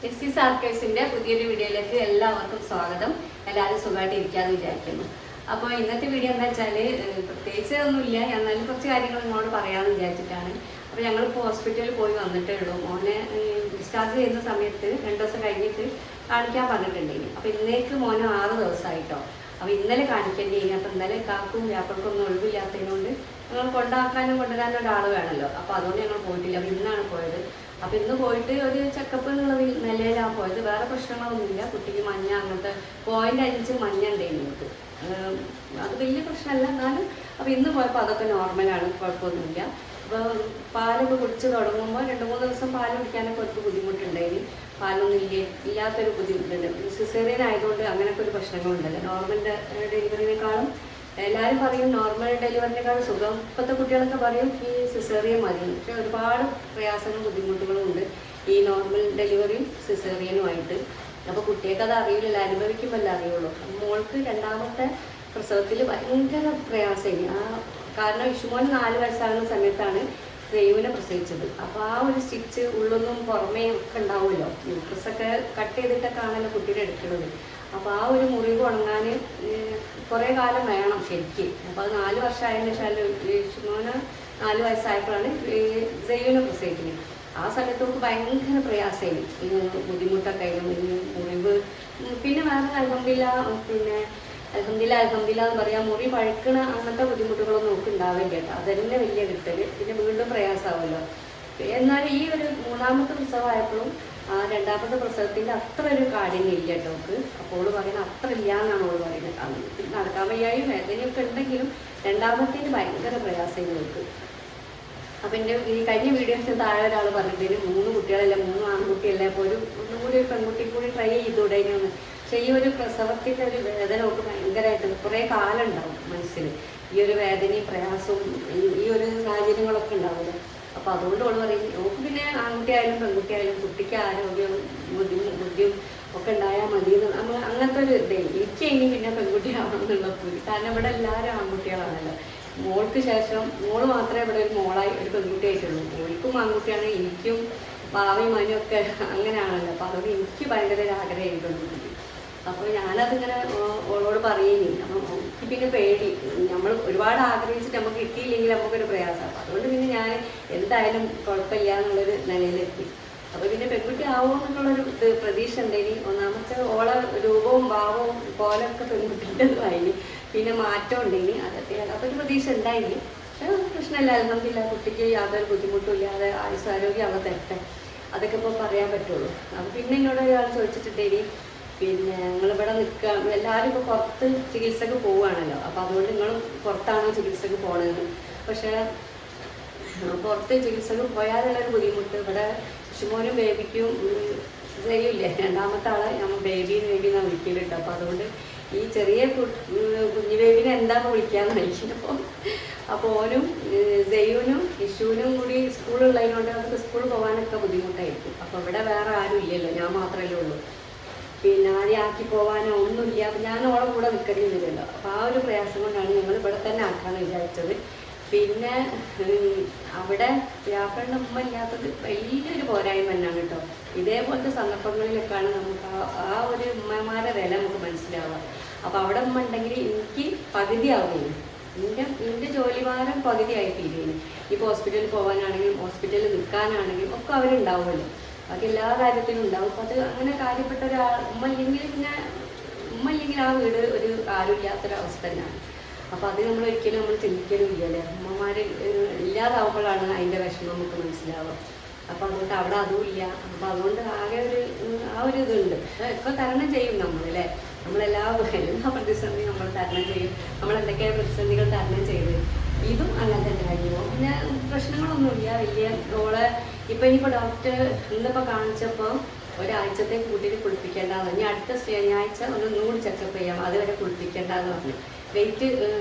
S ആർക്കൈവ്സിന്റെ പുതിയൊരു വീഡിയോയിലേക്ക് എല്ലാവർക്കും സ്വാഗതം. എല്ലാവരും സുഖമായിട്ട് ഇരിക്കാന്ന് വിചാരിക്കുന്നു. അപ്പോൾ ഇന്നത്തെ വീഡിയോ എന്താ വെച്ചാൽ പ്രത്യേകിച്ച് ഒന്നുമില്ല, എന്നാലും കുറച്ച് കാര്യങ്ങൾ നിങ്ങളോട് പറയാമെന്ന് വിചാരിച്ചിട്ടാണ്. അപ്പോൾ ഞങ്ങളിപ്പോൾ ഹോസ്പിറ്റലിൽ പോയി വന്നിട്ടേ ഉള്ളൂ. മോനെ ഡിസ്ചാർജ് ചെയ്യുന്ന സമയത്ത് 2 ദിവസം കഴിഞ്ഞിട്ട് കാണിക്കാൻ പറഞ്ഞിട്ടുണ്ടെങ്കിൽ, അപ്പോൾ ഇന്നേക്ക് മോനെ 6 ദിവസമായിട്ടോ. അപ്പോൾ ഇന്നലെ കാണിക്കേണ്ടിയിരുന്നു. അപ്പോൾ ഇന്നലെ കാക്കും വ്യാപകമൊന്നും ഒഴിവില്ലാത്തതിനോണ്ട് ഞങ്ങൾ കൊണ്ടാക്കാനും കൊണ്ടുവരാനും ഒരാൾ വേണമല്ലോ. അപ്പോൾ അതുകൊണ്ട് ഞങ്ങൾ പോയിട്ടില്ല. അപ്പോൾ ഇന്നാണ് പോയത്. അപ്പോൾ ഇന്ന് പോയിട്ട് ഒരു ചെക്കപ്പ് എന്നുള്ളതിൽ നിലയിലാണ് പോയത്. വേറെ പ്രശ്നങ്ങളൊന്നുമില്ല. കുട്ടിക്ക് മഞ്ഞ അങ്ങനത്തെ 0.5 മഞ്ഞ ഉണ്ടായിരുന്നു എനിക്ക്. അത് വലിയ പ്രശ്നമല്ല എന്നാലും. അപ്പോൾ ഇന്ന് പോയപ്പോൾ അതൊക്കെ നോർമലാണ്, കുഴപ്പമൊന്നുമില്ല. അപ്പോൾ പാലൊക്കെ കുടിച്ച് തുടങ്ങുമ്പോൾ 2-3 ദിവസം പാൽ കുടിക്കാനൊക്കെ ഒരു ബുദ്ധിമുട്ടുണ്ടായിരുന്നു. പാലൊന്നും ഇല്ലാത്തൊരു ബുദ്ധിമുട്ടുണ്ട്. സിസേറിയൻ ആയതുകൊണ്ട് അങ്ങനെയൊക്കെ ഒരു പ്രശ്നങ്ങളുണ്ടല്ലോ. നോർമൽ ഡെലിവറിനേക്കാളും എല്ലാവരും പറയും നോർമൽ ഡെലിവറിനേക്കാളും സുഖം. ഇപ്പോഴത്തെ കുട്ടികളൊക്കെ പറയും ഈ സിസേറിയൻ മതി. പക്ഷെ ഒരുപാട് പ്രയാസങ്ങളും ബുദ്ധിമുട്ടുകളും ഉണ്ട് ഈ നോർമൽ ഡെലിവറിയും സിസേറിയനുമായിട്ട്. അപ്പോൾ കുട്ടികൾക്ക് അത് അറിയില്ല, അനുഭവിക്കുമ്പോൾ അറിയുള്ളൂ. മോൾക്ക് 2ാമത്തെ പ്രസവത്തിൽ ഭയങ്കര പ്രയാസമായി. കാരണം ഇഷുമോൻ 4 വയസ്സാകുന്ന സമയത്താണ് ദൈവനെ പ്രസവിച്ചത്. അപ്പോൾ ആ ഒരു സ്റ്റിച്ച് ഉള്ളൊന്നും പുറമേ ഒക്കെ ഉണ്ടാവുമല്ലോ. യൂട്രസൊക്കെ കട്ട് ചെയ്തിട്ടൊക്കെ ആണല്ലോ കുട്ടീനെ എടുക്കുന്നത്. അപ്പോൾ ആ ഒരു മുറിവ് ഉണങ്ങാൻ കുറേ കാലം വേണം ശരിക്കും. അപ്പോൾ അത് 4 വർഷമായതിനു ശേഷം ഇഷുമോന് 4 വയസ്സായപ്പോഴാണ് ദൈവനെ പ്രസവിക്കുന്നത്. ആ സമയത്ത് നമുക്ക് ഭയങ്കര പ്രയാസമായി, ബുദ്ധിമുട്ടൊക്കെ ആയിരുന്നു, മുറിവ്. പിന്നെ വേറെ അൽഹംദുലില്ലാ എന്ന് പറയാം, മുറി പഴുക്കണ അങ്ങനത്തെ ബുദ്ധിമുട്ടുകളൊന്നും നമുക്ക് ഉണ്ടാവില്ല കേട്ടോ. അതന്നെ വലിയ കിട്ടൽ. പിന്നെ വീണ്ടും പ്രയാസമാവുമല്ലോ. എന്നാൽ ഈ ഒരു 3ാമത്തെ പ്രസവമായപ്പോഴും 2ാമത്തെ പ്രസവത്തിൻ്റെ അത്ര ഒരു കാഠിന്യം ഇല്ല കേട്ടോ നമുക്ക്. അപ്പോൾ ഓള് പറയുന്നത് അത്ര ഇല്ല എന്നാണ് ഓള് പറയുന്നത്. നടക്കാൻ വയ്യായും വേദനയൊക്കെ ഉണ്ടെങ്കിലും 2ാമത്തേന് ഭയങ്കര പ്രയാസമായി നമുക്ക്. അപ്പം എൻ്റെ ഈ കഴിഞ്ഞ വീഡിയോസിന് താഴെ ഒരാൾ പറഞ്ഞിട്ട് 3 കുട്ടികളല്ല 3 ആൺകുട്ടിയല്ല, അപ്പോൾ ഒന്നും കൂടി ഒരു പെൺകുട്ടി കൂടി ട്രൈ ചെയ്തുകൂടേനെന്ന്. പക്ഷേ ഈ ഒരു പ്രസവത്തിൻ്റെ ഒരു വേദന ഒക്കെ ഭയങ്കരമായിട്ട് കുറേ കാലം ഉണ്ടാവും മനസ്സിൽ. ഈ ഒരു വേദനയും പ്രയാസവും ഈ ഒരു സാഹചര്യങ്ങളൊക്കെ ഉണ്ടാവില്ല. അപ്പോൾ അതുകൊണ്ട് ഓള് പറയും നമുക്ക് പിന്നെ ആൺകുട്ടിയായാലും പെൺകുട്ടിയായാലും കുട്ടിക്ക് ആരോഗ്യവും ബുദ്ധിയും ഒക്കെ ഉണ്ടായാൽ മതി എന്ന്. നമ്മൾ അങ്ങനത്തെ ഒരു ഇതേ എനിക്ക് ഇനി പിന്നെ പെൺകുട്ടി ആവണം എന്നുള്ള പൂതി. കാരണം ഇവിടെ എല്ലാവരും ആൺകുട്ടികളാണല്ലോ. മോൾക്ക് ശേഷം മോള് മാത്രമേ ഇവിടെ ഒരു മോളായി ഒരു പെൺകുട്ടിയായിട്ടുള്ളൂ. മോൾക്കും ആൺകുട്ടിയാണ്, എനിക്കും ഭാവിയും മനുമൊക്കെ അങ്ങനെയാണല്ലോ. അപ്പോൾ അതുകൊണ്ട് എനിക്ക് ഭയങ്കര ഒരു ആഗ്രഹമായിട്ടുണ്ട്. അപ്പോൾ ഞാനതിങ്ങനെ ഓളോട് പറയുന്നു. അപ്പം എനിക്ക് പിന്നെ പേടി, നമ്മൾ ഒരുപാട് ആഗ്രഹിച്ചിട്ട് നമുക്ക് കിട്ടിയില്ലെങ്കിൽ നമുക്കൊരു പ്രയാസം. അപ്പോൾ അതുകൊണ്ട് പിന്നെ ഞാൻ എന്തായാലും കുഴപ്പമില്ല എന്നുള്ളൊരു നിലയിലെത്തി. അപ്പോൾ പിന്നെ പെൺകുട്ടി ആവുമെന്നുള്ളൊരു പ്രതീക്ഷ ഉണ്ടെങ്കിൽ 1ാമത്തെ ഓളെ രൂപവും ഭാവവും പോലൊക്കെ പെൺകുട്ടിൻ്റെതുമായി. പിന്നെ മാറ്റം ഉണ്ടെങ്കിൽ അതൊക്കെ അതൊരു പ്രതീക്ഷ ഉണ്ടായിരുന്നു. പക്ഷേ പ്രശ്നമില്ല, അൽഹംദുലില്ലാ കുട്ടിക്ക് യാതൊരു ബുദ്ധിമുട്ടും ഇല്ലാതെ ആയുസ്സാരോഗ്യം അവ തരട്ടെ. അതൊക്കെ ഇപ്പോൾ പറയാൻ പറ്റുള്ളൂ. അപ്പോൾ പിന്നെ എന്നോട് ഒരാൾ ചോദിച്ചിട്ടുണ്ടെങ്കിൽ പിന്നെ നിങ്ങളിവിടെ നിൽക്കുക, എല്ലാവരും ഇപ്പോൾ പുറത്ത് ചികിത്സക്ക് പോവുകയാണല്ലോ. അപ്പോൾ അതുകൊണ്ട് നിങ്ങളും പുറത്താണ് ചികിത്സക്ക് പോകണത്. പക്ഷേ പുറത്ത് ചികിത്സക്ക് പോയാലുള്ളൊരു ബുദ്ധിമുട്ട് ഇവിടെ ഇഷുമോനും ബേബിക്കും ചെയ്യില്ലേ. 2ാമത്തെ ആളെ നമ്മൾ ബേബി എന്നാണ് വിളിക്കലുണ്ട്. അപ്പോൾ അതുകൊണ്ട് ഈ ചെറിയ കുഞ്ഞു ബേബിനെ എന്താണ് വിളിക്കാന്ന് വിളിക്കുന്നപ്പോൾ അപ്പോൾ ഓനും ജയ്യൂനും ഇഷുവിനും കൂടി സ്കൂളുള്ളതിനോണ്ട് അവർക്ക് സ്കൂളിൽ പോകാനൊക്കെ ബുദ്ധിമുട്ടായിരിക്കും. അപ്പോൾ ഇവിടെ വേറെ ആരും ഇല്ലല്ലോ, ഞാൻ മാത്രമല്ലേ ഉള്ളൂ. പിന്നെ ആരെയും ആക്കി പോകാനോ ഒന്നുമില്ല. അപ്പം ഞാൻ ഓളെ കൂടെ നിൽക്കേണ്ടി വരുമല്ലോ. അപ്പോൾ ആ ഒരു പ്രയാസം കൊണ്ടാണ് ഞങ്ങൾ ഇവിടെ തന്നെ ആക്കാമെന്ന് വിചാരിച്ചത്. പിന്നെ അവിടെ വ്യാപകയുടെ ഉമ്മ ഇല്ലാത്തത് വലിയൊരു പോരായ്മ തന്നെയാണ് കേട്ടോ. ഇതേപോലത്തെ സന്ദർഭങ്ങളിലൊക്കെയാണ് നമുക്ക് ആ ഒരു ഉമ്മമാരുടെ വില നമുക്ക് മനസ്സിലാവുക. അപ്പോൾ അവിടെ ഉമ്മ ഉണ്ടെങ്കിൽ എനിക്ക് പകുതിയാവുകയും എൻ്റെ ജോലിഭാരം പകുതിയായി തീരുകയും. ഇപ്പോൾ ഹോസ്പിറ്റലിൽ പോകാനാണെങ്കിലും ഹോസ്പിറ്റലിൽ നിൽക്കാനാണെങ്കിലും ഒക്കെ അവരുണ്ടാവുമല്ലോ. ബാക്കി എല്ലാ കാര്യത്തിലും ഉണ്ടാവും. അപ്പോൾ അത് അങ്ങനെ കാര്യപ്പെട്ട ഉമ്മ ഇല്ലെങ്കിൽ ആ വീട് ഒരു ആരുമില്ലാത്തൊരവസ്ഥ തന്നെയാണ്. അപ്പോൾ അത് നമ്മൾ ഒരിക്കലും ചിന്തിക്കലും ഇല്ലല്ലേ. അമ്മമാർ ഇല്ലാതാവുമ്പോഴാണ് അതിൻ്റെ വിഷമം നമുക്ക് മനസ്സിലാവുക. അപ്പോൾ അതുകൊണ്ട് അവിടെ അതും ഇല്ല. അപ്പോൾ അതുകൊണ്ട് ആകെ ആ ഒരു ഇതുണ്ട്. പക്ഷേ ഇപ്പോൾ തരണം ചെയ്യും നമ്മളല്ലേ. എല്ലാ പ്രതിസന്ധിയും നമ്മൾ തരണം ചെയ്യും. നമ്മളെന്തൊക്കെയാണ് പ്രതിസന്ധികൾ തരണം ചെയ്ത് ഇതും അങ്ങനെ തന്നെ കഴിയുമോ. പിന്നെ പ്രശ്നങ്ങളൊന്നുമില്ല വലിയ. ഓളെ ഇപ്പം ഇനിയിപ്പോൾ ഡോക്ടർ ഇന്നിപ്പോൾ കാണിച്ചപ്പോൾ ഒരാഴ്ചത്തേക്ക് കുട്ടീനെ കുളിപ്പിക്കേണ്ടതെന്ന്. ഇനി അടുത്ത ശനിയാഴ്ച ഒന്നുകൂടി ചെക്കപ്പ് ചെയ്യാം, അതുവരെ കുളിപ്പിക്കേണ്ടതെന്ന് പറഞ്ഞു. വെയിറ്റ്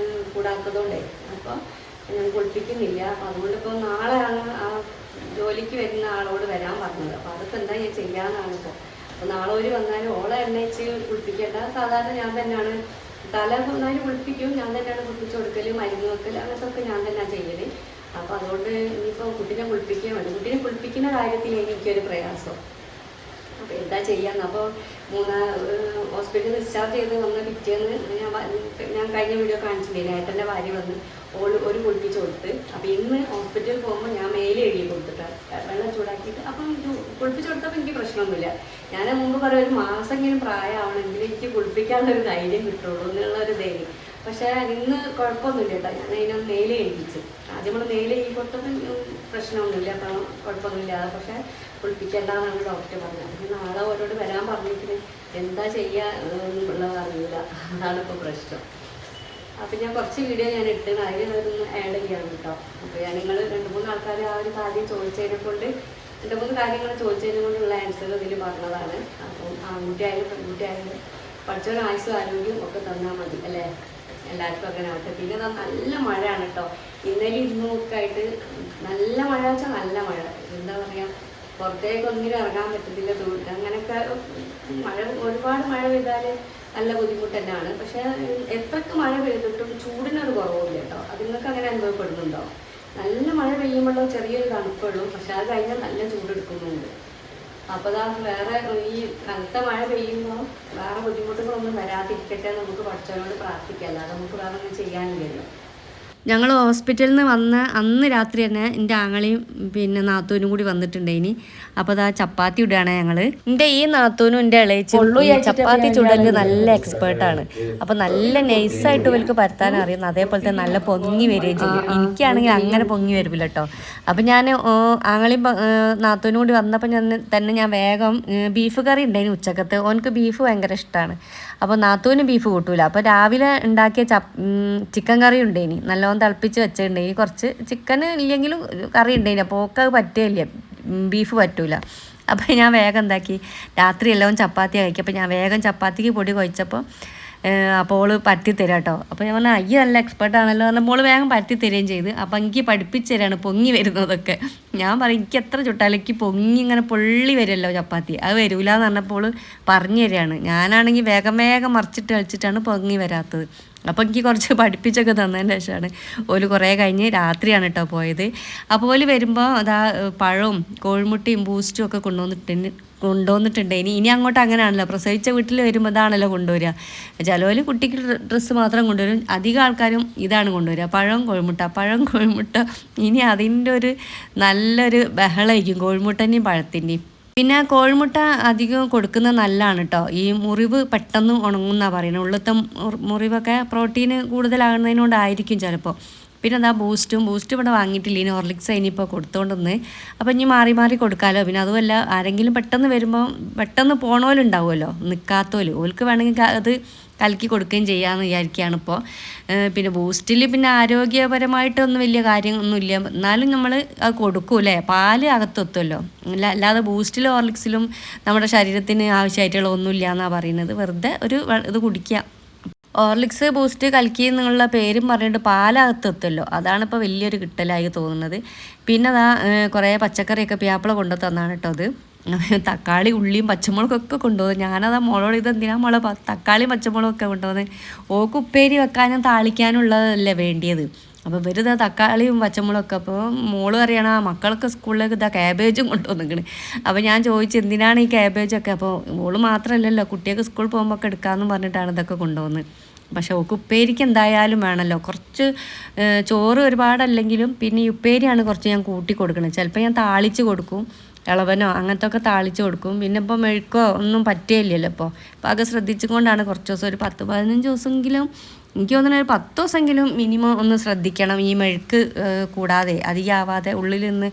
കൂടാത്തതുകൊണ്ടേ അപ്പോൾ ഞാൻ കുളിപ്പിക്കുന്നില്ല. അപ്പോൾ അതുകൊണ്ടിപ്പോൾ നാളെയാണ് ആ ജോലിക്ക് വരുന്ന ആളോട് വരാൻ പറഞ്ഞത്. അപ്പോൾ അതൊക്കെ എന്താ ഞാൻ ചെയ്യാമെന്നാണ് ഇപ്പോൾ. അപ്പോൾ നാളെ ഒരു വന്നാലും ഓളെ എണ്ണയിച്ച് കുളിപ്പിക്കേണ്ട. സാധാരണ ഞാൻ തന്നെയാണ് തല ഒന്നാലും കുളിപ്പിക്കും, ഞാൻ തന്നെയാണ് കുളിപ്പിച്ച് കൊടുക്കൽ, മരുന്ന് വെക്കൽ, അങ്ങനത്തെ ഒക്കെ ഞാൻ തന്നെയാണ് ചെയ്യൽ. അപ്പോൾ അതുകൊണ്ട് ഇനിയിപ്പോൾ കുട്ടീനെ കുളിപ്പിക്കാൻ വേണ്ടി കുട്ടീനെ കുളിപ്പിക്കുന്ന കാര്യത്തിൽ എനിക്കൊരു പ്രയാസം. എന്താ ചെയ്യാന്ന്. അപ്പോൾ ഹോസ്പിറ്റലിൽ ഡിസ്ചാർജ് ചെയ്ത് വന്ന പിറ്റേന്ന് ഞാൻ കഴിഞ്ഞ വീഡിയോ കാണിച്ചിട്ടില്ലേ, ഏട്ടൻ്റെ ഭാര്യ വന്ന് ഒരു കുളിപ്പിച്ച് കൊടുത്ത്. അപ്പോൾ ഇന്ന് ഹോസ്പിറ്റലിൽ പോകുമ്പോൾ ഞാൻ മേലെ എഴുതി കൊടുത്തിട്ടാണ് വെള്ളം ചൂടാക്കിയിട്ട്. അപ്പം കുളിപ്പിച്ച് കൊടുത്തപ്പോൾ എനിക്ക് പ്രശ്നമൊന്നുമില്ല. ഞാൻ മുമ്പ് പറയും ഒരു മാസമെങ്കിലും പ്രായമാവണമെങ്കിൽ എനിക്ക് കുളിപ്പിക്കാനുള്ളൊരു ധൈര്യം കിട്ടുള്ളൂ എന്നുള്ളൊരു ധൈര്യം. പക്ഷേ ഇന്ന് കുഴപ്പമൊന്നുമില്ല കേട്ടോ. ഞാൻ അതിനൊന്ന് മേലെ എഴുതിച്ചു. ആദ്യം നമ്മൾ മേലെ എഴുതി കൊടുത്തപ്പോൾ പ്രശ്നമൊന്നുമില്ല, അപ്പം കുഴപ്പമൊന്നുമില്ലാതെ. പക്ഷേ കുളിപ്പിക്കേണ്ടെന്നാണ് ഡോക്ടർ പറഞ്ഞത്. അപ്പം നാളെ ഓരോട് വരാൻ പറഞ്ഞിട്ട് എന്താ ചെയ്യുക എന്നുള്ളത് അറിയില്ല. അതാണ് ഇപ്പോൾ പ്രശ്നം. അപ്പം ഞാൻ കുറച്ച് വീഡിയോ ഞാൻ ഇട്ടത് അതിലൊന്ന് ആഡ് ചെയ്യാണ് കേട്ടോ. അപ്പോൾ ഞാൻ നിങ്ങൾ 2-3 ആൾക്കാർ ആ ഒരു കാര്യം ചോദിച്ചതിനെ കൊണ്ട് 2-3 കാര്യങ്ങൾ ചോദിച്ചതിനെ കൊണ്ടുള്ള ആൻസർ ഇതിൽ പറഞ്ഞതാണ്. അപ്പം ആൺകുട്ടിയായാലും പെൺകുട്ടിയായാലും പഠിച്ചൊരു ആയുസ്സും ആരോഗ്യം ഒക്കെ തന്നാൽ മതി അല്ലേ, എല്ലാവർക്കും അങ്ങനെ ആവട്ടെ. പിന്നെ നല്ല മഴയാണ് കേട്ടോ. ഇന്നലെ ഇന്നുമൊക്കെ ആയിട്ട് നല്ല മഴ വെച്ചാൽ നല്ല മഴ. എന്താ പറയുക, പുറത്തേക്ക് ഒന്നിനും ഇറങ്ങാൻ പറ്റത്തില്ല. അങ്ങനെയൊക്കെ ഒരുപാട് മഴ പെയ്താൽ നല്ല ബുദ്ധിമുട്ട് തന്നെയാണ്. പക്ഷേ എത്രയ്ക്ക് മഴ പെയ്തിട്ടും ചൂടിനൊരു കുറവില്ല കേട്ടോ. അത് നിങ്ങൾക്ക് അങ്ങനെ അനുഭവപ്പെടുന്നുണ്ടോ? നല്ല മഴ പെയ്യുമ്പോഴോ ചെറിയൊരു തണുപ്പുള്ളൂ, പക്ഷെ അത് കഴിഞ്ഞാൽ നല്ല ചൂടെടുക്കുന്നുണ്ട്. അപ്പോൾ വേറെ ഈ കനത്ത മഴ പെയ്യുമ്പോൾ വേറെ ബുദ്ധിമുട്ടുകളൊന്നും വരാതിരിക്കട്ടെ നമുക്ക് പഠിച്ചവരോട് പ്രാർത്ഥിക്കാം. അല്ലാതെ നമുക്ക് വേറെ ഒന്നും ചെയ്യാനില്ലല്ലോ. ഞങ്ങൾ ഹോസ്പിറ്റലിൽ നിന്ന് വന്ന അന്ന് രാത്രി തന്നെ എൻ്റെ ആങ്ങളെയും പിന്നെ നാത്തൂനും കൂടി വന്നിട്ടുണ്ടായിനി. അപ്പോൾ അതാ ചപ്പാത്തി ഇടുകയാണ് ഞങ്ങൾ. എൻ്റെ ഈ നാത്തൂനും എൻ്റെ ഇളയച്ചും ചപ്പാത്തി ചുടലിൽ നല്ല എക്സ്പേർട്ടാണ്. അപ്പോൾ നല്ല നൈസായിട്ട് ഇവർക്ക് പരത്താൻ അറിയുന്നു. അതേപോലെ തന്നെ നല്ല പൊങ്ങി വരികയും ചെയ്യും. എനിക്കാണെങ്കിൽ അങ്ങനെ പൊങ്ങി വരില്ല കേട്ടോ. അപ്പം ഞാൻ ആങ്ങളെയും നാത്തൂനും കൂടി വന്നപ്പോൾ ഞാൻ വേഗം ബീഫ് കറി ഉണ്ടായിന് ഉച്ചക്കത്ത്. ഓനക്ക് ബീഫ് ഭയങ്കര ഇഷ്ടമാണ്. അപ്പോൾ നാത്തൂന് ബീഫ് കൂട്ടൂല. അപ്പോൾ രാവിലെ ഉണ്ടാക്കിയ ചിക്കൻ കറി ഉണ്ടായിനി, നല്ലോണം തിളപ്പിച്ച് വെച്ചിട്ടുണ്ടായിനി. കുറച്ച് ചിക്കൻ ഇല്ലെങ്കിലും കറി ഉണ്ടായിനി. അപ്പോൾ ഒക്കെ അത് പറ്റുകയില്ല, ബീഫ് പറ്റൂല. അപ്പോൾ ഞാൻ വേഗം എന്താക്കി, രാത്രി എല്ലാം ചപ്പാത്തി കഴിക്കും. അപ്പോൾ ഞാൻ വേഗം ചപ്പാത്തിക്ക് പൊടി കുഴച്ചപ്പോൾ അപ്പോൾ പരത്തി തരാം കേട്ടോ. അപ്പോൾ ഞാൻ പറഞ്ഞാൽ അയ്യ നല്ല എക്സ്പേർട്ടാണല്ലോ പറഞ്ഞാൽ മോള് വേഗം പരത്തി തരുകയും ചെയ്ത്. അപ്പോൾ എനിക്ക് പഠിപ്പിച്ചു തരാണ് പൊങ്ങി വരുന്നതൊക്കെ. ഞാൻ പറയും എനിക്ക് എത്ര ചുട്ടാലും എനിക്ക് പൊങ്ങി ഇങ്ങനെ പൊള്ളി വരുമല്ലോ ചപ്പാത്തി, അത് വരില്ല എന്ന് പറഞ്ഞപ്പോൾ പറഞ്ഞു തരികയാണ്. ഞാനാണെങ്കിൽ വേഗം മറിച്ചിട്ട് കളിച്ചിട്ടാണ് പൊങ്ങി വരാത്തത്. അപ്പോൾ എനിക്ക് കുറച്ച് പഠിപ്പിച്ചൊക്കെ തന്നതിന് ശേഷമാണ് ഓല് കുറേ കഴിഞ്ഞ് രാത്രിയാണ് കേട്ടോ പോയത്. അപ്പോൾ ഓല് വരുമ്പോൾ അതാ പഴവും കോഴിമുട്ടയും ബൂസ്റ്റും ഒക്കെ കൊണ്ടുവന്നിട്ടുണ്ട്. ഇനി അങ്ങോട്ട് അങ്ങനെയാണല്ലോ, പ്രസവിച്ച വീട്ടിൽ വരുമ്പോൾ ഇതാണല്ലോ കൊണ്ടുവരിക. ചിലവർ കുട്ടിക്ക് ഡ്രസ്സ് മാത്രം കൊണ്ടുവരും, അധികം ആൾക്കാരും ഇതാണ് കൊണ്ടുവരിക, പഴം കോഴിമുട്ട. ഇനി അതിൻ്റെ ഒരു നല്ലൊരു ബഹളമായിരിക്കും കോഴിമുട്ടൻ്റെയും പഴത്തിൻ്റെയും. പിന്നെ കോഴിമുട്ട അധികം കൊടുക്കുന്നത് നല്ലതാണ് കേട്ടോ. ഈ മുറിവ് പെട്ടെന്ന് ഉണങ്ങുമെന്നാണ് പറയുന്നത്. ഉള്ളത്തെ മുറിവൊക്കെ പ്രോട്ടീൻ കൂടുതലാകുന്നതിനോണ്ടായിരിക്കും ചിലപ്പോൾ. പിന്നെ എന്താ ബൂസ്റ്റ് ഇവിടെ വാങ്ങിയിട്ടില്ല, ഇനി ഹോർലിക്സ് ഇനിയിപ്പോൾ കൊടുത്തോണ്ടെന്ന്. അപ്പോൾ ഇനി മാറി കൊടുക്കാമല്ലോ. പിന്നെ അതുമല്ല ആരെങ്കിലും പെട്ടെന്ന് വരുമ്പോൾ പെട്ടെന്ന് പോണോലുണ്ടാവുമല്ലോ, നിൽക്കാത്തോല്, ഓൽക്ക് വേണമെങ്കിൽ അത് കലക്കി കൊടുക്കുകയും ചെയ്യാമെന്ന് വിചാരിക്കുകയാണ് ഇപ്പോൾ. പിന്നെ ബൂസ്റ്റിൽ പിന്നെ ആരോഗ്യപരമായിട്ടൊന്നും വലിയ കാര്യമൊന്നുമില്ല, എന്നാലും നമ്മൾ അത് കൊടുക്കൂലേ, പാല് അകത്തെത്തുമല്ലോ. അല്ലാതെ ബൂസ്റ്റിലും ഹോർലിക്സിലും നമ്മുടെ ശരീരത്തിന് ആവശ്യമായിട്ടുള്ള ഒന്നുമില്ല എന്നാണ് പറയുന്നത്. വെറുതെ ഒരു ഇത് കുടിക്കുക. ഹോർലിക്സ് ബൂസ്റ്റ് കലക്കി എന്നുള്ള പേരും പറഞ്ഞിട്ട് പാലകത്തെത്തുമല്ലോ, അതാണിപ്പോൾ വലിയൊരു കിട്ടലായി തോന്നുന്നത്. പിന്നെ അതാ കുറേ പച്ചക്കറിയൊക്കെ പ്യാപ്പിള കൊണ്ടു തന്നാണ് കേട്ടോ. അത് തക്കാളി ഉള്ളിയും പച്ചമുളകൊക്കെ കൊണ്ടുപോകും. ഞാനതാ മോളോട് ഇതെന്തിനാ മോളെ തക്കാളിയും പച്ചമുളകൊക്കെ കൊണ്ടുപോകുന്നത്, ഓക്ക് ഉപ്പേരി വെക്കാനും താളിക്കാനുള്ളതല്ലേ വേണ്ടിയത്. അപ്പോൾ ഇവരിതാ തക്കാളിയും പച്ചമുളകൊക്കെ. അപ്പോൾ മോള് പറയണ മക്കളൊക്കെ സ്കൂളിലേക്ക് ഇതാ ക്യാബേജും കൊണ്ടുവന്നിക്കണ്. അപ്പോൾ ഞാൻ ചോദിച്ചു എന്തിനാണ് ഈ ക്യാബേജൊക്കെ. അപ്പോൾ മോള് മാത്രമല്ലല്ലോ, കുട്ടിയൊക്കെ സ്കൂളിൽ പോകുമ്പോൾ ഒക്കെ എടുക്കാമെന്ന് പറഞ്ഞിട്ടാണ് ഇതൊക്കെ കൊണ്ടുവന്നത്. പക്ഷേ ഓക്ക് ഉപ്പേരിക്ക് എന്തായാലും വേണമല്ലോ. കുറച്ച് ചോറ് ഒരുപാടല്ലെങ്കിലും പിന്നെ ഈ ഉപ്പേരിയാണ് കുറച്ച് ഞാൻ കൂട്ടി കൊടുക്കണം. ചിലപ്പോൾ ഞാൻ താളിച്ച് കൊടുക്കും, ഇളവനോ അങ്ങനത്തെ ഒക്കെ താളിച്ച് കൊടുക്കും. പിന്നെ ഇപ്പോൾ മെഴുക്കോ ഒന്നും പറ്റിയില്ലല്ലോ. ഇപ്പോൾ അത് ശ്രദ്ധിച്ചുകൊണ്ടാണ് കുറച്ച് ദിവസം ഒരു 10-15 ദിവസമെങ്കിലും, എനിക്ക് തോന്നുന്നത് ഒരു 10 ദിവസമെങ്കിലും മിനിമം ഒന്ന് ശ്രദ്ധിക്കണം. ഈ മെഴുക്ക് കൂടാതെ അധികമാവാതെ ഉള്ളിൽ നിന്ന്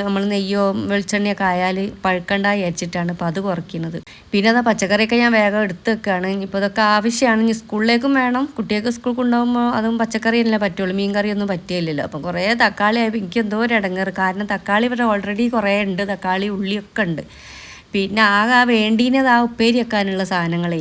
നമ്മൾ നെയ്യോ വെളിച്ചെണ്ണയൊക്കെ ആയാൽ പഴുക്കണ്ട വിചാരിച്ചിട്ടാണ് ഇപ്പോൾ അത് കുറയ്ക്കുന്നത്. പിന്നെ അതാ പച്ചക്കറിയൊക്കെ ഞാൻ വേഗം എടുത്ത് വെക്കുകയാണ്. ഇപ്പോൾ ഇതൊക്കെ ആവശ്യമാണ്, ഇനി സ്കൂളിലേക്കും വേണം. കുട്ടികൾക്ക് സ്കൂൾ കൊണ്ടുപോകുമ്പോൾ അതും പച്ചക്കറിയല്ലേ പറ്റുള്ളൂ, മീൻ കറിയൊന്നും പറ്റിയില്ലല്ലോ. അപ്പം കുറേ തക്കാളി ആയപ്പോൾ എനിക്ക് എന്തോ ഒരു ഇടങ്ങേറ്. കാരണം തക്കാളി ഇവിടെ ഓൾറെഡി കുറേ ഉണ്ട്, തക്കാളി ഉള്ളിയൊക്കെ ഉണ്ട്. പിന്നെ ആകെ വേണ്ടീനത് ആ ഉപ്പേരി വെക്കാനുള്ള സാധനങ്ങളേ.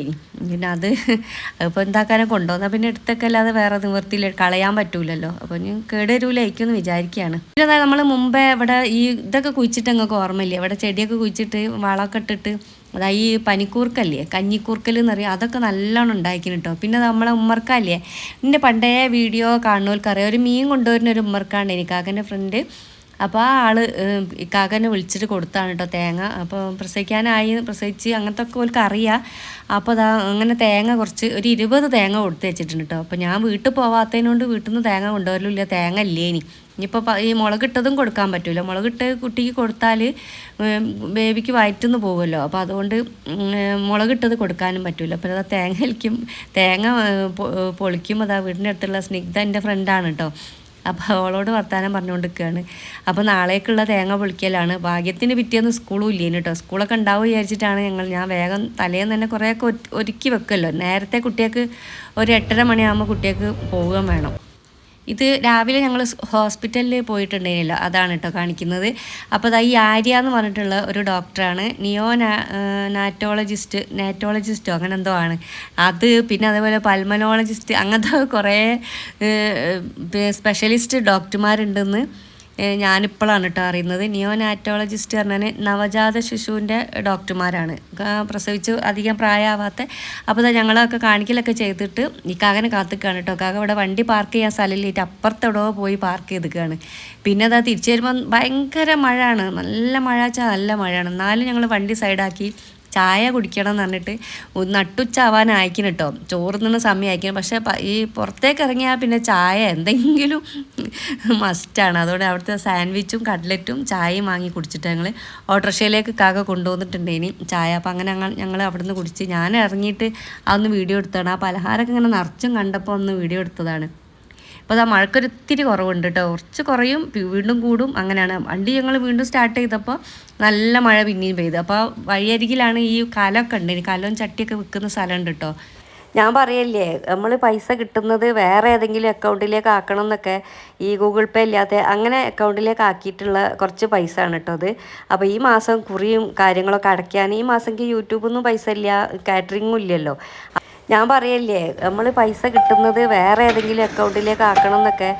പിന്നെ അതിപ്പോൾ എന്താക്കാനും കൊണ്ടുവന്നാൽ പിന്നെ എടുത്തൊക്കെ അല്ലാതെ വേറെ നിവൃത്തിയിൽ കളയാൻ പറ്റൂലല്ലോ. അപ്പോൾ ഞാൻ കേടുവരൂലായിരിക്കുമെന്ന് വിചാരിക്കുകയാണ്. പിന്നെ അതായത് നമ്മൾ മുമ്പേ ഇവിടെ ഈ ഇതൊക്കെ കുഴിച്ചിട്ട് നിങ്ങൾക്ക് ഓർമ്മയില്ലേ, ഇവിടെ ചെടിയൊക്കെ കുഴിച്ചിട്ട് വളമൊക്കെ ഇട്ടിട്ട് അതായത് ഈ പനിക്കൂർക്കല്ലേ, കഞ്ഞിക്കൂർക്കൽ എന്ന് പറയും, അതൊക്കെ നല്ലോണം ഉണ്ടായിരിക്കും കേട്ടോ. പിന്നെ നമ്മളെ ഉമ്മർക്കല്ലേ, എൻ്റെ പണ്ടേ വീഡിയോ കാണുന്നവർക്കറിയാം, ഒരു മീൻ കൊണ്ടുവരുന്ന ഒരു ഉമ്മർക്കാണ്ട് എനിക്ക് കാക്കൻ്റെ ഫ്രണ്ട്. അപ്പോൾ ആ ആൾ ഇക്കാക്കനെ വിളിച്ചിട്ട് കൊടുത്താണ് കേട്ടോ തേങ്ങ. അപ്പോൾ പ്രസവിച്ച് അങ്ങനത്തെ ഒക്കെ ഓൾക്ക് അറിയാം. അപ്പോൾ അതാ അങ്ങനെ തേങ്ങ കുറച്ച് ഒരു 20 തേങ്ങ കൊടുത്ത് വെച്ചിട്ടുണ്ട് കേട്ടോ. അപ്പോൾ ഞാൻ വീട്ടിൽ പോവാത്തതിനോണ്ട് വീട്ടിൽ നിന്ന് തേങ്ങ കൊണ്ടുവരലില്ല, തേങ്ങ ഇല്ലേനി. ഇനിയിപ്പോൾ ഈ മുളകിട്ടതും കൊടുക്കാൻ പറ്റില്ല, മുളകിട്ട് കുട്ടിക്ക് കൊടുത്താൽ ബേബിക്ക് വയറ്റുന്ന് പോകുമല്ലോ. അപ്പോൾ അതുകൊണ്ട് മുളകിട്ടത് കൊടുക്കാനും പറ്റില്ല. അപ്പോൾ അതാ തേങ്ങ പൊളിക്കുമ്പോൾ അതാ വീടിൻ്റെ അടുത്തുള്ള സ്നിഗ്ധ എൻ്റെ ഫ്രണ്ടാണ് കേട്ടോ. അപ്പോൾ അവളോട് വർത്താനം പറഞ്ഞുകൊണ്ടിരിക്കുകയാണ്. അപ്പോൾ നാളേക്കുള്ള തേങ്ങ പൊളിക്കലാണ്. ഭാഗ്യത്തിന് പിറ്റേന്ന് സ്കൂളും ഇല്ലേന് കേട്ടോ. സ്കൂളൊക്കെ ഉണ്ടാവും വിചാരിച്ചിട്ടാണ് ഞാൻ വേഗം തലേന്ന് തന്നെ കുറേയൊക്കെ ഒരുക്കി വെക്കുമല്ലോ. നേരത്തെ കുട്ടികൾക്ക് ഒരു 8:30 മണിയാകുമ്പോൾ കുട്ടികൾക്ക് പോവുകയും വേണം. ഇത് രാവിലെ ഞങ്ങൾ ഹോസ്പിറ്റലിൽ പോയിട്ടുണ്ടായിരുന്നില്ല, അതാണ് കേട്ടോ കാണിക്കുന്നത്. അപ്പോൾ അത് ഈ ആര്യ എന്ന് പറഞ്ഞിട്ടുള്ള ഒരു ഡോക്ടറാണ്, നാറ്റോളജിസ്റ്റോ അങ്ങനെ എന്തോ ആണ് അത്. പിന്നെ അതേപോലെ പൾമനോളജിസ്റ്റ്, അങ്ങനത്തെ കുറേ സ്പെഷ്യലിസ്റ്റ് ഡോക്ടർമാരുണ്ടെന്ന് ഞാനിപ്പോഴാണ് കേട്ടോ അറിയുന്നത്. നിയോനാറ്റോളജിസ്റ്റ് പറഞ്ഞാൽ നവജാത ശിശുവിൻ്റെ ഡോക്ടർമാരാണ്, പ്രസവിച്ച് അധികം പ്രായമാവാത്ത. അപ്പോൾ ഞങ്ങളൊക്കെ കാണിക്കലൊക്കെ ചെയ്തിട്ട് ഈ കാകനെ കാത്തിക്കുകയാണ് കേട്ടോ. കാക ഇവിടെ വണ്ടി പാർക്ക് ചെയ്യാൻ സ്ഥലമില്ലിട്ട് അപ്പുറത്തെവിടെയോ പോയി പാർക്ക് ചെയ്തിക്കുകയാണ്. പിന്നെ അതാ തിരിച്ചു വരുമ്പോൾ ഭയങ്കര മഴയാണ്, നല്ല മഴ വെച്ചാൽ നല്ല മഴയാണ്. എന്നാലും ഞങ്ങൾ വണ്ടി സൈഡാക്കി ചായ കുടിക്കണം എന്ന് പറഞ്ഞിട്ട് നട്ടുച്ചാവാനായിക്കണം കേട്ടോ. ചോറുന്ന സമയം അയക്കണം. പക്ഷേ ഈ പുറത്തേക്ക് ഇറങ്ങിയാൽ പിന്നെ ചായ എന്തെങ്കിലും മസ്റ്റാണ്. അതോടെ അവിടുത്തെ സാൻഡ്വിച്ചും കട്ട്ലറ്റും ചായയും വാങ്ങി കുടിച്ചിട്ട് ഞങ്ങൾ ഓട്ടോറിക്ഷയിലേക്ക് കാക്ക കൊണ്ടുവന്നിട്ടുണ്ട് ഇനി ചായ. അപ്പോൾ അങ്ങനെ ഞങ്ങൾ അവിടെ നിന്ന് കുടിച്ച് ഞാൻ ഇറങ്ങിയിട്ട് അതൊന്ന് വീഡിയോ എടുത്തതാണ്. ആ പലഹാരമൊക്കെ ഇങ്ങനെ നിറച്ചും കണ്ടപ്പോൾ ഒന്ന് വീഡിയോ എടുത്തതാണ്. അപ്പോൾ ആ മഴക്കൊരു ഇത്തിരി കുറവുണ്ട് കേട്ടോ, കുറച്ച് കുറയും വീണ്ടും കൂടും, അങ്ങനെയാണ്. വണ്ടി ഞങ്ങൾ വീണ്ടും സ്റ്റാർട്ട് ചെയ്തപ്പോൾ നല്ല മഴ പിന്നെയും പെയ്തു. അപ്പോൾ വഴിയരികിലാണ് ഈ കലമൊക്കെ ഉണ്ട്, കലവും ചട്ടിയൊക്കെ വിൽക്കുന്ന സ്ഥലമുണ്ട് കേട്ടോ. ഞാൻ പറയല്ലേ, നമ്മൾ പൈസ കിട്ടുന്നത് വേറെ ഏതെങ്കിലും അക്കൗണ്ടിലേക്ക് ആക്കണം എന്നൊക്കെ, ഈ ഗൂഗിൾ പേ ഇല്ലാത്ത അങ്ങനെ അക്കൗണ്ടിലേക്ക് ആക്കിയിട്ടുള്ള കുറച്ച് പൈസ ആണ് കേട്ടോ അത്. അപ്പോൾ ഈ മാസം കുറിയും കാര്യങ്ങളൊക്കെ അടയ്ക്കാൻ, ഈ മാസം യൂട്യൂബിൽ നിന്നും പൈസ ഇല്ല, കാറ്ററിങ്ങും ഇല്ലല്ലോ. ഞാൻ പറയല്ലേ, നമ്മൾ പൈസ കിട്ടുന്നത് വേറെ ഏതെങ്കിലും അക്കൗണ്ടിലേക്ക് ആക്കണം എന്നൊക്കെ,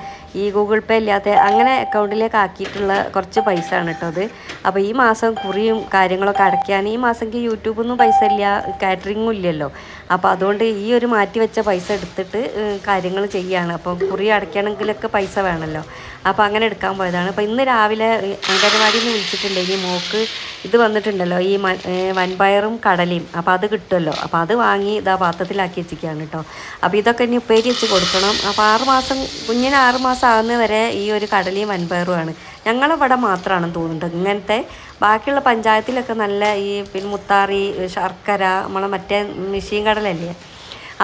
ഈ ഗൂഗിൾ പേ ഇല്ലാത്ത അങ്ങനെ അക്കൗണ്ടിലേക്ക് ആക്കിയിട്ടുള്ള കുറച്ച് പൈസ ആണ് കേട്ടോ അത്. അപ്പോൾ ഈ മാസം കുറിയും കാര്യങ്ങളൊക്കെ അടയ്ക്കാൻ, ഈ മാസം യൂട്യൂബിൽ നിന്നും പൈസ ഇല്ല, കാറ്ററിങ്ങും ഇല്ലല്ലോ. അപ്പോൾ അതുകൊണ്ട് ഈ ഒരു മാറ്റി വെച്ച പൈസ എടുത്തിട്ട് കാര്യങ്ങൾ ചെയ്യുകയാണ്. അപ്പം കുറി അടയ്ക്കണമെങ്കിലൊക്കെ പൈസ വേണമല്ലോ. അപ്പോൾ അങ്ങനെ എടുക്കാൻ പോയതാണ്. അപ്പോൾ ഇന്ന് രാവിലെ അംഗനവാടിയിൽ നിന്ന് വിളിച്ചിട്ടുണ്ട്, ഇനി മോക്ക് ഇത് വന്നിട്ടുണ്ടല്ലോ, ഈ വൻപയറും കടലയും. അപ്പോൾ അത് കിട്ടുമല്ലോ. അപ്പോൾ അത് വാങ്ങി ഇതാ പാത്രത്തിലാക്കി വെച്ചിരിക്കുകയാണ് കേട്ടോ. അപ്പോൾ ഇതൊക്കെ ഇനി ഉപ്പേരി വെച്ച് കൊടുക്കണം. അപ്പോൾ കുഞ്ഞിന് 6 മാസം ആകുന്നത് വരെ ഈ ഒരു കടലയും വൻപയറുമാണ്. ഞങ്ങളിവിടെ മാത്രമാണെന്ന് തോന്നുന്നുണ്ട് ഇങ്ങനത്തെ. ബാക്കിയുള്ള പഞ്ചായത്തിലൊക്കെ നല്ല ഈ പിന്നെ മുത്താറി, ശർക്കര, നമ്മളെ മറ്റേ മെഷീൻ കടലല്ലേ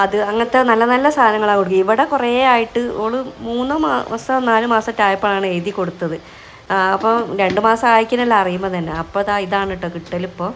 അത്, അങ്ങനത്തെ നല്ല നല്ല സാധനങ്ങളാണ് കൊടുക്കുക. ഇവിടെ കുറേ ആയിട്ട് ഓള് 3 മാസം 4 മാസമൊക്കെ എഴുതി കൊടുത്തത്. അപ്പം 2 മാസം ആയിക്കിനല്ല അറിയുമ്പോൾ തന്നെ. അപ്പോൾ ഇതാണ് കേട്ടോ കിട്ടലിപ്പോൾ.